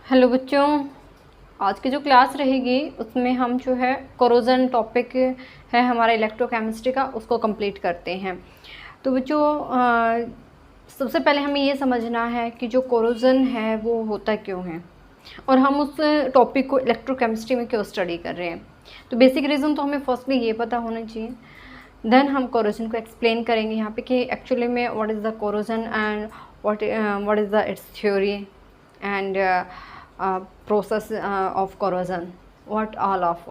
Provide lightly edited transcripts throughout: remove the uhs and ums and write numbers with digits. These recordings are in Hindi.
हेलो बच्चों, आज की जो क्लास रहेगी उसमें हम जो है कोरोजन टॉपिक है हमारा इलेक्ट्रोकेमिस्ट्री का, उसको कंप्लीट करते हैं। तो बच्चों सबसे पहले हमें ये समझना है कि जो कोरोजन है वो होता क्यों है और हम उस टॉपिक को इलेक्ट्रोकेमिस्ट्री में क्यों स्टडी कर रहे हैं। तो बेसिक रीज़न तो हमें फर्स्टली ये पता होना चाहिए, देन हम कोरोजन को एक्सप्लेन करेंगे यहाँ पे कि एक्चुअली में what is the corrosion and what is the it's theory and process of corrosion, what all of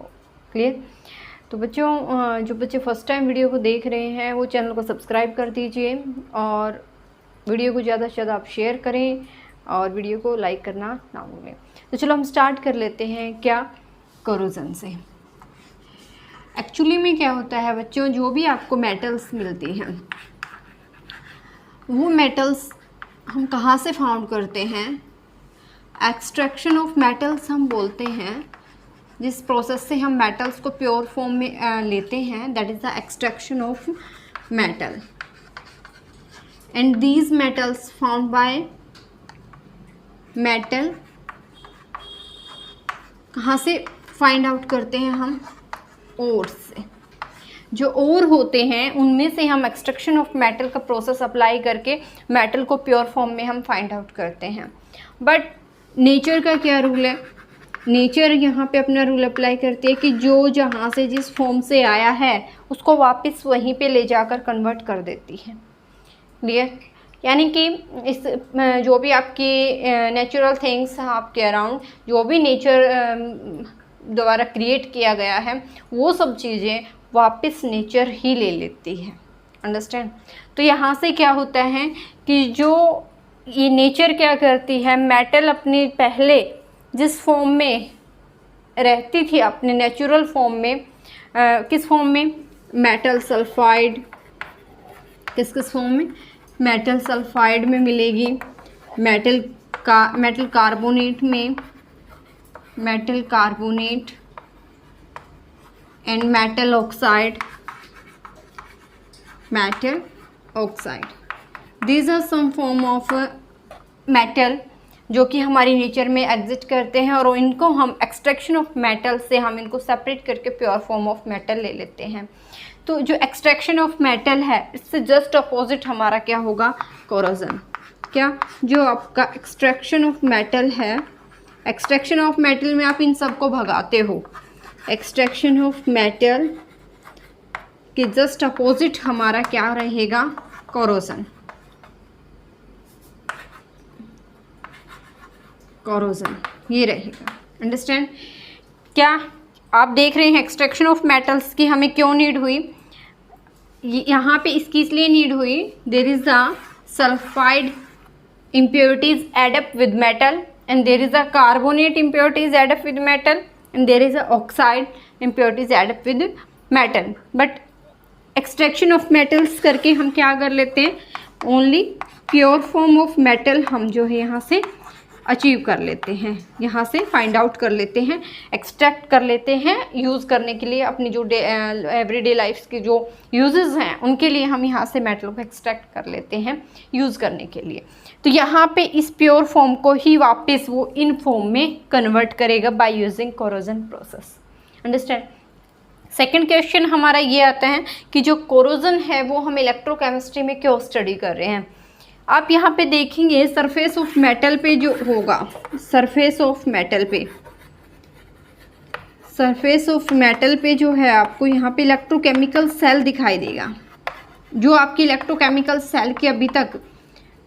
clear. तो बच्चों जो बच्चे फर्स्ट टाइम वीडियो को देख रहे हैं वो चैनल को सब्सक्राइब कर दीजिए और वीडियो को ज़्यादा से ज़्यादा आप शेयर करें और वीडियो को लाइक करना ना भूलें। तो चलो हम स्टार्ट कर लेते हैं क्या कोरोजन से। एक्चुअली में क्या होता है बच्चों, जो भी आपको मेटल्स मिलते हैं वो मेटल्स हम कहाँ से फाउंड करते हैं। एक्सट्रैक्शन ऑफ मेटल्स हम बोलते हैं, जिस प्रोसेस से हम मेटल्स को प्योर फॉर्म में लेते हैं, that is the extraction of metal. And these metals found by metal कहाँ से फाइंड आउट करते हैं हम, ओर से। जो ओर होते हैं उनमें से हम एक्सट्रैक्शन ऑफ मेटल का प्रोसेस अप्लाई करके मेटल को प्योर फॉर्म में हम फाइंड आउट करते हैं। बट नेचर का क्या रूल है, नेचर यहाँ पे अपना रूल अप्लाई करती है कि जो जहाँ से जिस फॉर्म से आया है उसको वापस वहीं पे ले जाकर कन्वर्ट कर देती है। क्लियर, यानी कि इस जो भी आपकी नेचुरल थिंग्स आपके अराउंड, जो भी नेचर द्वारा क्रिएट किया गया है वो सब चीज़ें वापस नेचर ही ले लेती है। अंडरस्टैंड। तो यहाँ से क्या होता है कि जो ये नेचर क्या करती है, मेटल अपने पहले जिस फॉर्म में रहती थी अपने नेचुरल फॉर्म में, किस फॉर्म में, मेटल सल्फाइड, किस फॉर्म में, मेटल सल्फाइड में मिलेगी, मेटल कार्बोनेट में, metal carbonate and metal oxide, metal oxide. These are some form of metal जो कि हमारी नेचर में एग्जिस्ट करते हैं और इनको हम एक्सट्रैक्शन ऑफ मेटल से हम इनको सेपरेट करके प्योर फॉर्म ऑफ मेटल ले लेते हैं। तो जो एक्सट्रैक्शन ऑफ मेटल है इससे जस्ट अपोजिट हमारा क्या होगा, कोरोजन। क्या, जो आपका एक्सट्रैक्शन ऑफ मेटल है, एक्सट्रैक्शन ऑफ मेटल में आप इन सबको भगाते हो, एक्सट्रैक्शन ऑफ मेटल के जस्ट अपोजिट हमारा क्या रहेगा, कोरोजन। कोरोजन ये रहेगा। अंडरस्टैंड। क्या आप देख रहे हैं एक्सट्रैक्शन ऑफ मेटल्स की हमें क्यों नीड हुई, यहाँ पे इसकी इसलिए नीड हुई, there is a sulphide impurities add up with metal and there is a carbonate impurities add up with metal and there is a oxide impurities add up with metal। but extraction of metals करके हम क्या कर लेते हैं, only pure form of metal हम जो है यहाँ से अचीव कर लेते हैं, यहाँ से फाइंड आउट कर लेते हैं, एक्सट्रैक्ट कर लेते हैं यूज़ करने के लिए। अपनी जो एवरीडे लाइफ के जो यूजेस हैं उनके लिए हम यहाँ से मेटल को एक्सट्रैक्ट कर लेते हैं यूज़ करने के लिए। तो यहाँ पे इस प्योर फॉर्म को ही वापस वो इन फॉर्म में कन्वर्ट करेगा by using corrosion process. Understand. Second question हमारा ये आता है कि जो कोरोजन है वो हम इलेक्ट्रोकेमिस्ट्री में क्यों स्टडी कर रहे हैं। आप यहाँ पे देखेंगे सरफेस ऑफ मेटल पे जो होगा, सरफेस ऑफ मेटल पे, सरफेस ऑफ मेटल पे जो है आपको यहाँ पे इलेक्ट्रोकेमिकल सेल दिखाई देगा। जो आपकी इलेक्ट्रोकेमिकल सेल की अभी तक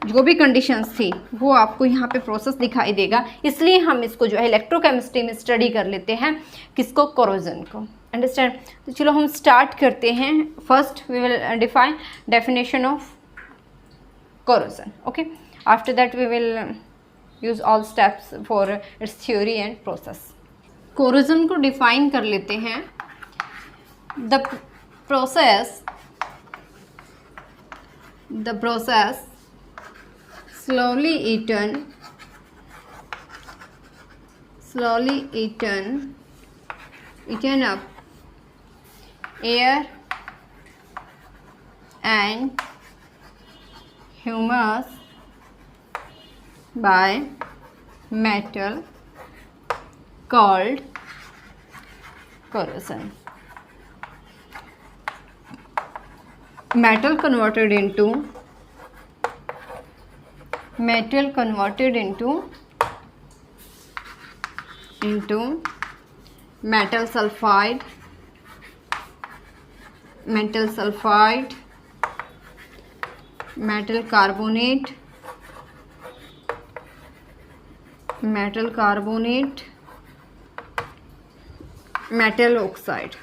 जो भी कंडीशंस थी वो आपको यहाँ पे प्रोसेस दिखाई देगा, इसलिए हम इसको जो है इलेक्ट्रोकेमिस्ट्री में स्टडी कर लेते हैं, किसको, कोरोजन को। अंडरस्टैंड। तो चलो हम स्टार्ट करते हैं। First we will define definition of corrosion. Okay, after that we will use all steps for its theory and process. Corrosion को डिफाइन कर लेते हैं। The process slowly eaten up air and humus by metal called corrosion. Metal converted into metal sulfide, metal carbonate, metal oxide.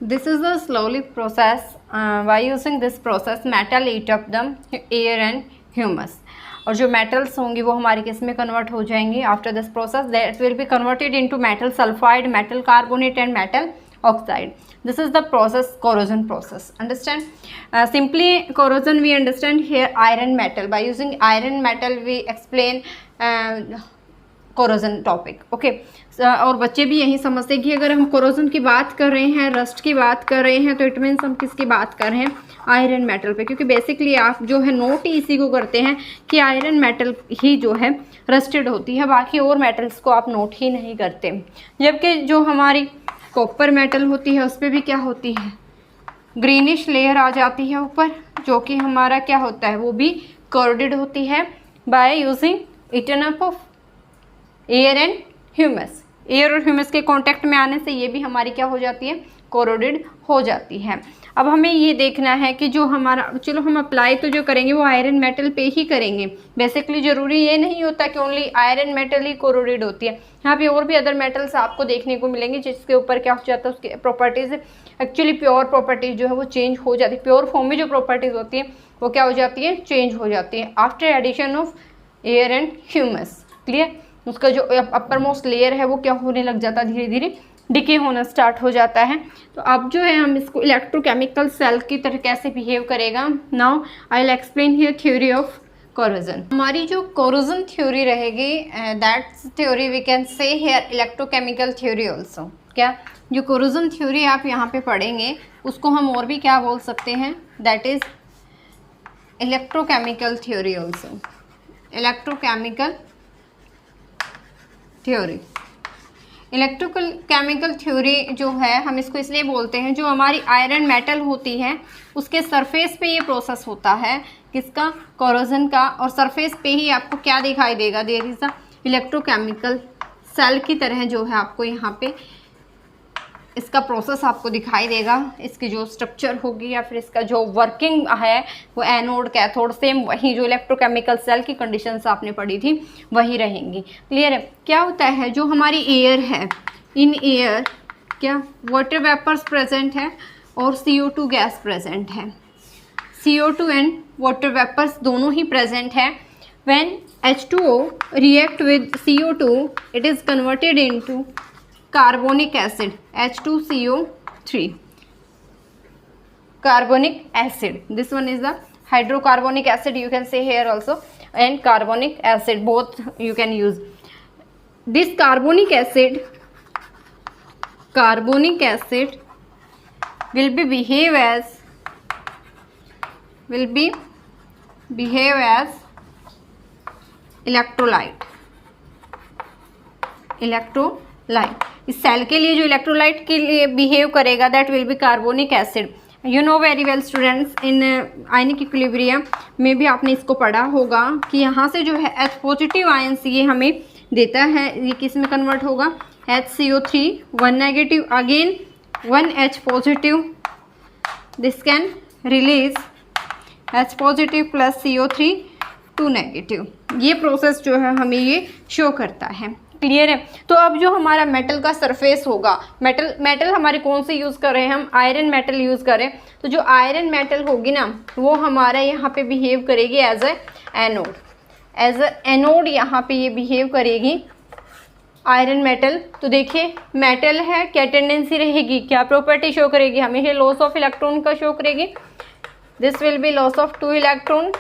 This is the slowly process. By using this process, metal eat up the air and humus. और जो metals होंगी वो हमारे किस में कन्वर्ट हो जाएंगी after this process, that will be converted into metal sulphide, metal carbonate and metal oxide. This is the process, corrosion process. Understand? Simply corrosion we understand here iron metal. By using iron metal we explain corrosion topic. Okay. और बच्चे भी यही समझते हैं कि अगर हम corrosion की बात कर रहे हैं, रस्ट की बात कर रहे हैं, तो इट मीन्स हम किसकी बात कर रहे हैं, आयरन मेटल पे, क्योंकि बेसिकली आप जो है नोट ही इसी को करते हैं कि आयरन मेटल ही जो है रस्टेड होती है, बाकी और मेटल्स को आप नोट ही नहीं करते। जबकि जो हमारी कॉपर मेटल होती है उस पर भी क्या होती है, ग्रीनिश लेयर आ जाती है ऊपर, जो कि हमारा क्या होता है, वो भी कोरोडेड होती है by using eaten up of air and humus. Air और ह्यूमस के कांटेक्ट में आने से ये भी हमारी क्या हो जाती है, कोरोडेड हो जाती है। अब हमें ये देखना है कि जो हमारा, चलो हम अप्लाई तो जो करेंगे वो आयरन मेटल पे ही करेंगे। बेसिकली ज़रूरी ये नहीं होता कि ओनली आयरन मेटल ही कोरोडेड होती है, यहाँ पे और भी अदर मेटल्स आपको देखने को मिलेंगे जिसके ऊपर क्या हो जाता है, उसकी प्रॉपर्टीज़ एक्चुअली प्योर प्रॉपर्टीज़ जो है वो चेंज हो जाती है। प्योर फॉर्म में जो प्रॉपर्टीज़ होती है वो क्या हो जाती है, चेंज हो जाती है after addition of air and humus. Clear? उसका जो अपर मोस्ट लेयर है वो क्या होने लग जाता है, धीरे धीरे डिके होना स्टार्ट हो जाता है। तो अब जो है हम इसको इलेक्ट्रोकेमिकल सेल की तरह कैसे बिहेव करेगा, now I will explain here theory of corrosion. हमारी जो कोरोजन थ्योरी रहेगी, that's theory we can say here electrochemical theory also. क्या जो कोरोजन थ्योरी आप यहाँ पे पढ़ेंगे उसको हम और भी क्या बोल सकते हैं, that is electrochemical theory also. Electrochemical theory, electrical chemical theory जो है हम इसको इसलिए बोलते हैं, जो हमारी आयरन मेटल होती है उसके सरफेस पे ये प्रोसेस होता है, किसका, कोरोजन का, और सरफेस पे ही आपको क्या दिखाई देगा, there is a electrochemical cell की तरह जो है आपको यहाँ पे इसका प्रोसेस आपको दिखाई देगा। इसकी जो स्ट्रक्चर होगी या फिर इसका जो वर्किंग है वो एनोड कैथोड सेम वही जो इलेक्ट्रोकेमिकल सेल की कंडीशंस आपने पढ़ी थी वही रहेंगी। क्लियर है? क्या होता है, जो हमारी एयर है, इन एयर क्या वाटर वेपर्स प्रेजेंट है और CO2 गैस प्रेजेंट है। CO2 एंड वाटर वेपर्स दोनों ही प्रेजेंट है। When H2O react with CO2 it is converted into carbonic acid, H2CO3, carbonic acid. This one is the hydrocarbonic acid, you can say here also, and carbonic acid, both you can use. This carbonic acid will be behave as electrolyte. इस सेल के लिए जो इलेक्ट्रोलाइट के लिए बिहेव करेगा that will be carbonic acid. You know very well students, in ionic equilibrium में भी आपने इसको पढ़ा होगा कि यहाँ से जो है H पॉजिटिव आयंस ये हमें देता है, ये किस में कन्वर्ट होगा, HCO3, 1 negative, again 1 H positive, this can release H positive plus CO3 2 negative. ये प्रोसेस जो है हमें ये शो करता है। क्लियर है? तो अब जो हमारा मेटल का सरफेस होगा, मेटल हमारे कौन से यूज़ कर रहे हैं, हम आयरन मेटल यूज़ करें, तो जो आयरन मेटल होगी ना वो हमारा यहाँ पे बिहेव करेगी एज ए एनोड, यहाँ पे ये बिहेव करेगी आयरन मेटल। तो देखिए मेटल है, क्या टेंडेंसी रहेगी, क्या प्रॉपर्टी शो करेगी, हमेशा लॉस ऑफ इलेक्ट्रॉन का शो करेगी, this will be loss of 2 electron.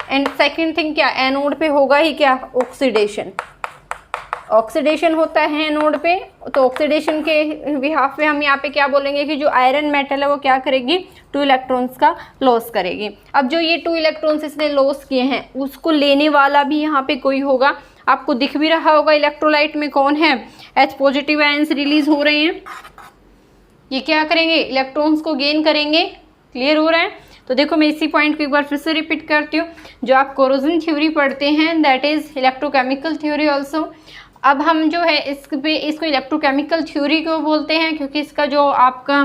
And second thing क्या, एनोड पे होगा ही क्या, ऑक्सीडेशन, ऑक्सीडेशन होता है एनोड पे, तो ऑक्सीडेशन के बिहाफ पे हम यहाँ पे क्या बोलेंगे कि जो आयरन मेटल है वो क्या करेगी, 2 इलेक्ट्रॉन्स का लॉस करेगी। अब जो ये 2 इलेक्ट्रॉन्स इसने लॉस किए हैं उसको लेने वाला भी यहाँ पे कोई होगा, आपको दिख भी रहा होगा इलेक्ट्रोलाइट में कौन है, H पॉजिटिव आयंस रिलीज हो रहे हैं, ये क्या करेंगे, इलेक्ट्रॉन्स को गेन करेंगे। क्लियर हो रहा है? तो देखो मैं इसी पॉइंट को एक बार फिर से रिपीट करती हूँ, जो आप कोरोजन थ्योरी पढ़ते हैं that is electrochemical theory also. अब हम जो है इसको इलेक्ट्रोकेमिकल थ्योरी क्यों बोलते हैं, क्योंकि इसका जो आपका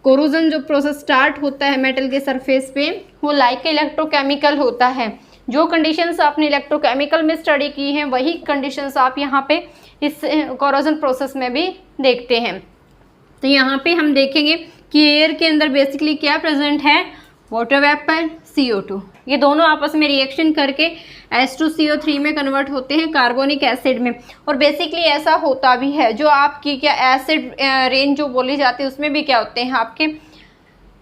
कोरोजन जो प्रोसेस स्टार्ट होता है मेटल के सरफेस पे वो लाइक इलेक्ट्रोकेमिकल होता है। जो कंडीशंस आपने इलेक्ट्रोकेमिकल में स्टडी की हैं वही कंडीशंस आप यहाँ पे इस कोरोजन प्रोसेस में भी देखते हैं। तो यहाँ पे हम देखेंगे कि एयर के अंदर बेसिकली क्या प्रेजेंट है, वाटर वेपर, CO2, ये दोनों आपस में रिएक्शन करके H2CO3 में कन्वर्ट होते हैं कार्बोनिक एसिड में। और बेसिकली ऐसा होता भी है, जो आपकी क्या एसिड रेन जो बोली जाती है उसमें भी क्या होते हैं आपके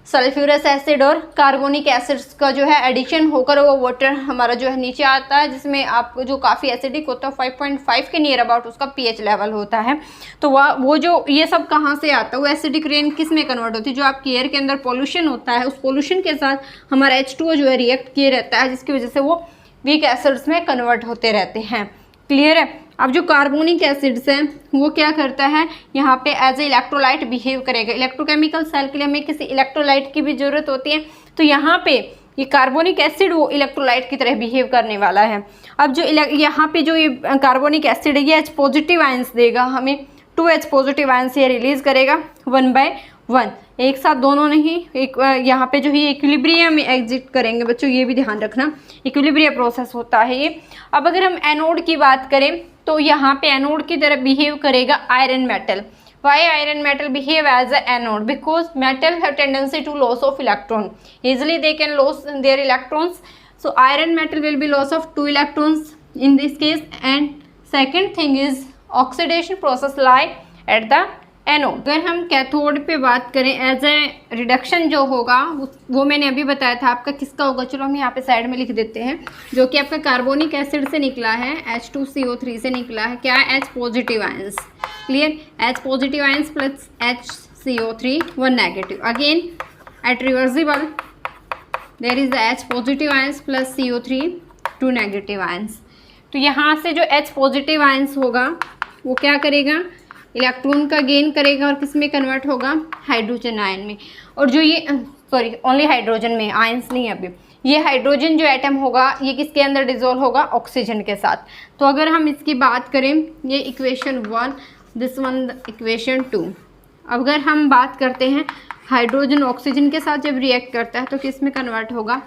सल्फ्यूरस एसिड और कार्बोनिक एसिड्स का जो है एडिशन होकर वो वाटर हमारा जो है नीचे आता है, जिसमें आपको जो काफ़ी एसिडिक होता है 5.5 के नियर अबाउट उसका pH लेवल होता है। तो वो जो ये सब कहाँ से आता है, वो एसिडिक रेन किस में कन्वर्ट होती है, जो आपकी एयर के अंदर पोल्यूशन होता है उस पोल्यूशन के साथ हमारा H2O जो है रिएक्ट किए रहता है, जिसकी वजह से वो वीक एसिड्स में कन्वर्ट होते रहते हैं। क्लियर है? अब जो कार्बोनिक एसिड्स हैं वो क्या करता है, यहाँ पे एज ए इलेक्ट्रोलाइट बिहेव करेगा। इलेक्ट्रोकेमिकल सेल के लिए हमें किसी इलेक्ट्रोलाइट की भी ज़रूरत होती है, तो यहाँ पे ये कार्बोनिक एसिड वो इलेक्ट्रोलाइट की तरह बिहेव करने वाला है। अब जो यहाँ पे जो ये कार्बोनिक एसिड है ये H पॉजिटिव आयंस देगा हमें, 2H पॉजिटिव आयंस ये रिलीज़ करेगा 1/1, एक साथ दोनों नहीं, एक यहाँ पे जो है इक्विलिब्रियम में एग्जिट करेंगे बच्चों, ये भी ध्यान रखना, इक्विलिब्रियम प्रोसेस होता है ये। अब अगर हम एनोड की बात करें तो यहाँ पे एनोड की तरह बिहेव करेगा iron metal. Why iron metal behave as a anode, because metal have tendency to loss of electron, easily they can loss their electrons, so iron metal will be loss of 2 electrons in this case. And second thing is oxidation process lie at the anode. अगर हम कैथोड पे बात करें एज ए रिडक्शन जो होगा वो मैंने अभी बताया था आपका किसका होगा, चलो हम यहाँ पे साइड में लिख देते हैं, जो कि आपका कार्बोनिक एसिड से निकला है, H2CO3 से निकला है, क्या है, H positive ions. Clear? H positive ions plus HCO3 1 negative, again at reversible there is the H positive ions plus CO3 2 negative ions. तो यहाँ से जो H पॉजिटिव आयंस होगा वो क्या करेगा, इलेक्ट्रॉन का गेन करेगा और किस में कन्वर्ट होगा, हाइड्रोजन आयन में। और जो ये सॉरी ओनली हाइड्रोजन में, आयंस नहीं, अभी ये हाइड्रोजन जो एटम होगा ये किसके अंदर डिजोल्व होगा, ऑक्सीजन के साथ। तो अगर हम इसकी बात करें, ये इक्वेशन 1, दिस वन इक्वेशन 2। अगर हम बात करते हैं हाइड्रोजन ऑक्सीजन के साथ जब रिएक्ट करता है तो किस में कन्वर्ट होगा,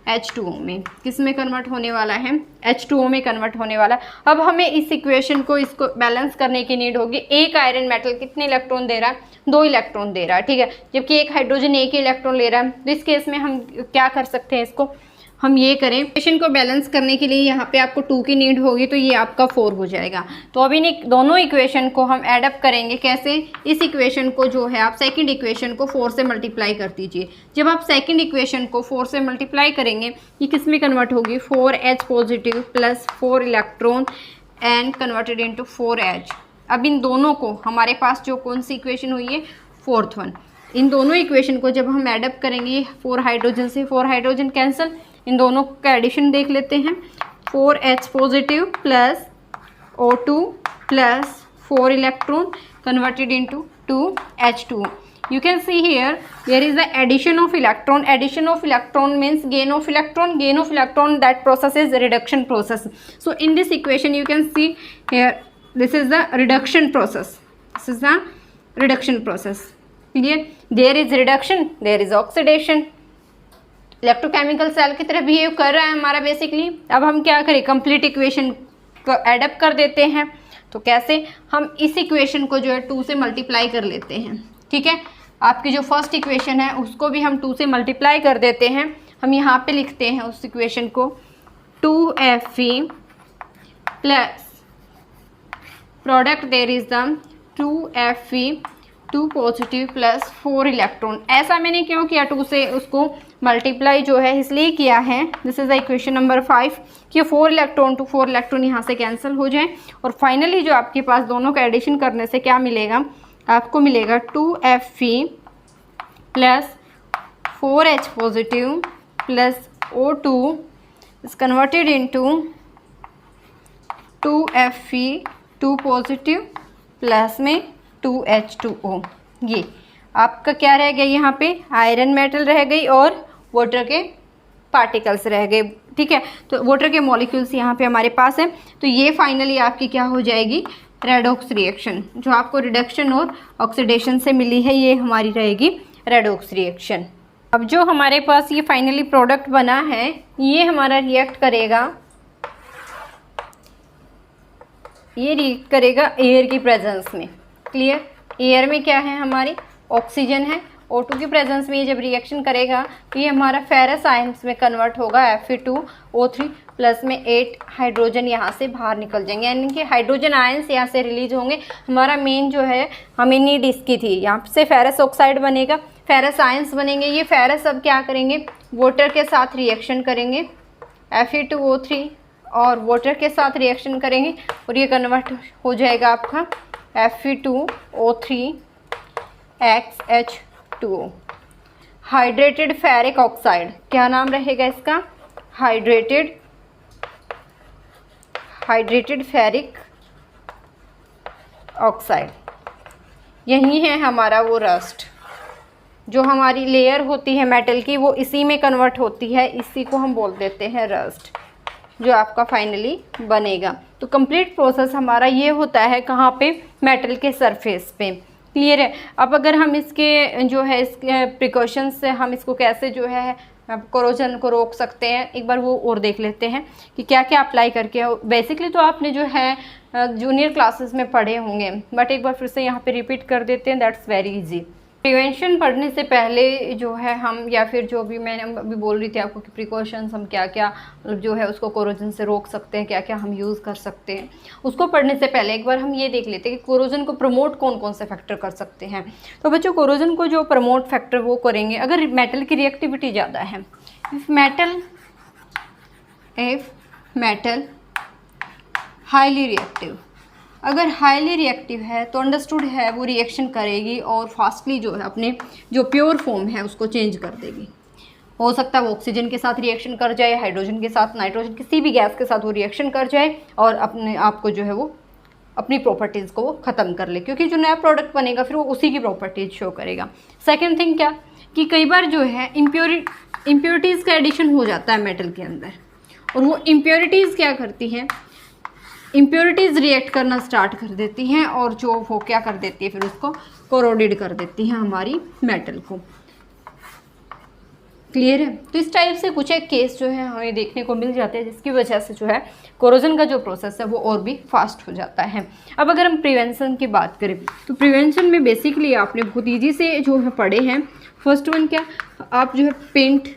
H2O में। किस में कन्वर्ट होने वाला है, H2O में कन्वर्ट होने वाला है। अब हमें इस इक्वेशन को इसको बैलेंस करने की नीड होगी। एक आयरन मेटल कितने इलेक्ट्रॉन दे रहा है, 2 इलेक्ट्रॉन दे रहा है, ठीक है, जबकि एक हाइड्रोजन एक ही इलेक्ट्रॉन ले रहा है। तो इस केस में हम क्या कर सकते हैं, इसको हम ये करें, इक्वेशन को बैलेंस करने के लिए यहाँ पे आपको 2 की नीड होगी, तो ये आपका 4 हो जाएगा। तो अभी दोनों इक्वेशन को हम ऐड अप करेंगे कैसे, इस इक्वेशन को जो है आप सेकंड इक्वेशन को 4 से मल्टीप्लाई कर दीजिए। जब आप सेकंड इक्वेशन को 4 से मल्टीप्लाई करेंगे ये किस में कन्वर्ट होगी, 4H positive plus 4 electron and converted into 4H। अब इन दोनों को हमारे पास जो कौन सी इक्वेशन हुई है, 4th वन, इन दोनों इक्वेशन को जब हम ऐड अप करेंगे 4 हाइड्रोजन से 4 हाइड्रोजन कैंसिल, इन दोनों का एडिशन देख लेते हैं, 4H positive plus O2 plus 4 electron converted into 2H2O. You can see here there is the addition of electron. Addition of electron means gain of electron. Gain of electron, that process is reduction process. So in this equation you can see here this is the reduction process. This is the reduction process. Clear? There is reduction, there is oxidation. Electrochemical cell की तरह बिहेव कर रहा है हमारा बेसिकली। अब हम क्या करें, कंप्लीट इक्वेशन को एडअप कर देते हैं। तो कैसे, हम इस इक्वेशन को जो है 2 से मल्टीप्लाई कर लेते हैं, ठीक है। आपकी जो फर्स्ट इक्वेशन है उसको भी हम 2 से मल्टीप्लाई कर देते हैं। हम यहाँ पे लिखते हैं उस इक्वेशन को 2Fe plus product there is the 2Fe 2 positive plus 4 electron. ऐसा मैंने क्यों किया, 2 से उसको मल्टीप्लाई जो है इसलिए किया है, this is the equation number 5, कि 4 इलेक्ट्रॉन टू 4 इलेक्ट्रॉन यहाँ से कैंसिल हो जाए और फाइनली जो आपके पास दोनों का एडिशन करने से क्या मिलेगा, आपको मिलेगा 2Fe plus 4H positive plus O2 is converted into 2Fe 2 positive plus में 2H2O। ये आपका क्या रह गया, यहाँ पे आयरन मेटल रह गई और वाटर के पार्टिकल्स रह गए। ठीक है, तो वाटर के मॉलिक्यूल्स यहाँ पे हमारे पास है। तो ये फाइनली आपकी क्या हो जाएगी, रेडॉक्स रिएक्शन, जो आपको रिडक्शन और ऑक्सीडेशन से मिली है, ये हमारी रहेगी रेडॉक्स रिएक्शन। अब जो हमारे पास ये फाइनली प्रोडक्ट बना है, ये हमारा रिएक्ट करेगा, ये रिएक्ट करेगा एयर की प्रेजेंस में। क्लियर, एयर में क्या है, हमारी ऑक्सीजन है। O2 की प्रेजेंस में ये जब रिएक्शन करेगा तो ये हमारा फेरस आयंस में कन्वर्ट होगा, Fe2O3 प्लस में 8 हाइड्रोजन यहाँ से बाहर निकल जाएंगे, यानी कि हाइड्रोजन आयंस यहाँ से रिलीज होंगे। हमारा मेन जो है हमें नीड इसकी थी, यहाँ से फेरस ऑक्साइड बनेगा, फेरस आयंस बनेंगे। ये फेरस अब क्या करेंगे, वाटर के साथ रिएक्शन करेंगे, Fe2O3 और वाटर के साथ रिएक्शन करेंगे और ये कन्वर्ट हो जाएगा आपका Fe2O3 XH2O, hydrated ferric oxide. क्या नाम रहेगा इसका, हाइड्रेटेड फेरिक ऑक्साइड। यही है हमारा वो रस्ट, जो हमारी लेयर होती है मेटल की, वो इसी में कन्वर्ट होती है, इसी को हम बोल देते हैं रस्ट, जो आपका फाइनली बनेगा। तो कंप्लीट प्रोसेस हमारा ये होता है कहाँ पे, मेटल के सरफेस पे। क्लियर है। अब अगर हम इसके जो है इसके प्रिकॉशंस से हम इसको कैसे जो है कोरोजन को रोक सकते हैं, एक बार वो और देख लेते हैं कि क्या क्या अप्लाई करके। बेसिकली तो आपने जो है जूनियर क्लासेस में पढ़े होंगे, बट एक बार फिर से यहाँ पे रिपीट कर देते हैं, दैट्स वेरी इजी। प्रिवेंशन पढ़ने से पहले जो है हम, या फिर जो भी मैंने अभी बोल रही थी आपको कि प्रिकॉशंस हम क्या क्या जो है उसको कोरोजन से रोक सकते हैं, क्या क्या हम यूज़ कर सकते हैं, उसको पढ़ने से पहले एक बार हम ये देख लेते हैं कि कोरोजन को प्रमोट कौन कौन से फैक्टर कर सकते हैं। तो बच्चों, कोरोजन को जो प्रमोट फैक्टर वो करेंगे अगर मेटल की रिएक्टिविटी ज़्यादा है। इफ़ मेटल हाईली रिएक्टिव, अगर हाईली रिएक्टिव है तो अंडरस्टूड है वो रिएक्शन करेगी और फास्टली जो है अपने जो प्योर फॉर्म है उसको चेंज कर देगी। हो सकता है वो ऑक्सीजन के साथ रिएक्शन कर जाए, हाइड्रोजन के साथ, नाइट्रोजन, किसी भी गैस के साथ वो रिएक्शन कर जाए और अपने आप को जो है वो अपनी प्रॉपर्टीज़ को वो ख़त्म कर ले, क्योंकि जो नया प्रोडक्ट बनेगा फिर वो उसी की प्रॉपर्टीज़ शो करेगा। सेकेंड थिंग क्या, कि कई बार जो है इम्प्योरिटीज़ का एडिशन हो जाता है मेटल के अंदर, और वो इम्प्योरिटीज़ क्या करती हैं, इम्प्योरिटीज़ रिएक्ट करना स्टार्ट कर देती हैं और जो वो क्या कर देती है फिर उसको कोरोडेड कर देती हैं हमारी मेटल को। क्लियर है। तो इस टाइप से कुछ एक केस जो है हमें देखने को मिल जाते हैं, जिसकी वजह से जो है कोरोजन का जो प्रोसेस है वो और भी फास्ट हो जाता है। अब अगर हम प्रिवेंशन की बात करें तो प्रिवेंशन में बेसिकली आपने बहुत ईजी से जो है पढ़े हैं। फर्स्ट वन क्या, आप जो है पेंट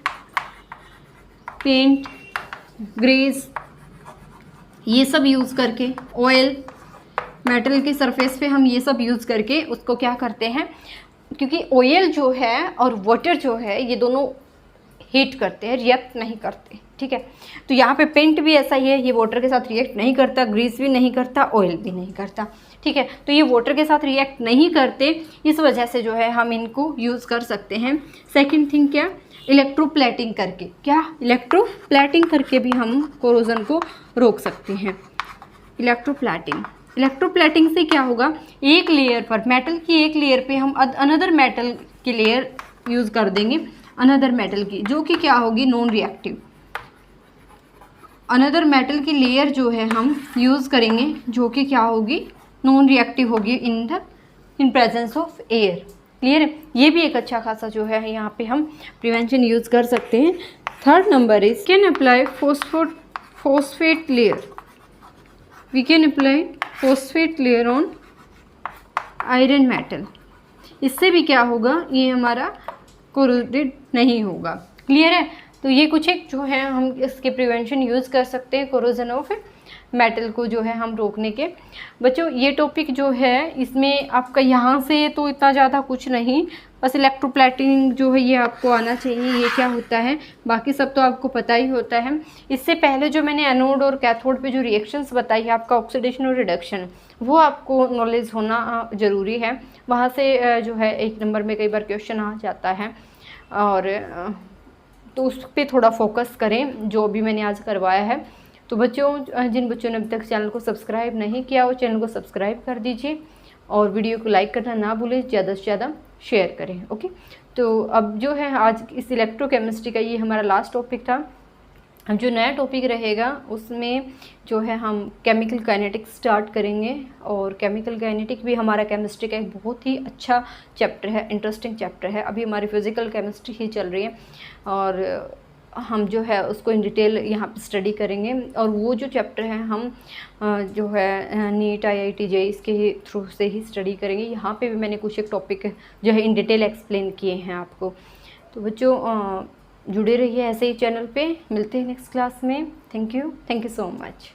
ग्रीस ये सब यूज़ करके, ऑयल मेटल के सरफेस पे हम ये सब यूज़ करके उसको क्या करते हैं, क्योंकि ऑयल जो है और वाटर जो है ये दोनों हीट करते हैं, रिएक्ट नहीं करते। ठीक है, तो यहाँ पे पेंट भी ऐसा ही है, ये वाटर के साथ रिएक्ट नहीं करता, ग्रीस भी नहीं करता, ऑयल भी नहीं करता। ठीक है, तो ये वाटर के साथ रिएक्ट नहीं करते, इस वजह से जो है हम इनको यूज़ कर सकते हैं। सेकेंड थिंग क्या, इलेक्ट्रोप्लेटिंग करके, क्या इलेक्ट्रोप्लेटिंग करके भी हम कोरोजन को रोक सकते हैं। इलेक्ट्रोप्लेटिंग से क्या होगा, एक लेयर पर, मेटल की एक लेयर पे हम अनदर मेटल की लेयर यूज़ कर देंगे, अनदर मेटल की, जो कि क्या होगी, नॉन रिएक्टिव। अनदर मेटल की लेयर जो है हम यूज़ करेंगे जो कि क्या होगी, नॉन रिएक्टिव होगी in presence of air. Clear है, ये भी एक अच्छा खासा जो है यहाँ पे हम प्रिवेंशन यूज़ कर सकते हैं। Third number is can apply phosphate layer, we can apply phosphate layer on iron metal. इससे भी क्या होगा, ये हमारा कोरोडेड नहीं होगा। क्लियर है। तो ये कुछ एक जो है हम इसके प्रिवेंशन यूज़ कर सकते हैं कोरोजन ऑफ मेटल को जो है हम रोकने के। बच्चों ये टॉपिक जो है इसमें आपका यहाँ से तो इतना ज़्यादा कुछ नहीं, बस इलेक्ट्रोप्लेटिंग जो है ये आपको आना चाहिए, ये क्या होता है, बाकी सब तो आपको पता ही होता है। इससे पहले जो मैंने एनोड और कैथोड पे जो रिएक्शंस बताई है आपका ऑक्सीडेशन और रिडक्शन, वो आपको नॉलेज होना ज़रूरी है। वहाँ से जो है 1 नंबर में कई बार क्वेश्चन आ जाता है, और तो उस पर थोड़ा फोकस करें जो अभी मैंने आज करवाया है। तो बच्चों, जिन बच्चों ने अभी तक चैनल को सब्सक्राइब नहीं किया वो चैनल को सब्सक्राइब कर दीजिए, और वीडियो को लाइक करना ना भूलें, ज़्यादा से ज़्यादा शेयर करें। ओके, तो अब जो है आज इस इलेक्ट्रोकेमिस्ट्री का ये हमारा लास्ट टॉपिक था। अब जो नया टॉपिक रहेगा उसमें जो है हम केमिकल काइनेटिक्स स्टार्ट करेंगे, और केमिकल काइनेटिक भी हमारा केमिस्ट्री का एक बहुत ही अच्छा चैप्टर है, इंटरेस्टिंग चैप्टर है। अभी हमारी फिज़िकल केमिस्ट्री ही चल रही है, और हम जो है उसको इन डिटेल यहाँ पे स्टडी करेंगे। और वो जो चैप्टर है हम जो है नीट IIT JEE इसके थ्रू से ही स्टडी करेंगे। यहाँ पे भी मैंने कुछ एक टॉपिक जो है इन डिटेल एक्सप्लेन किए हैं आपको। तो बच्चों जुड़े रहिए ऐसे ही चैनल पे, मिलते हैं नेक्स्ट क्लास में। Thank you so much.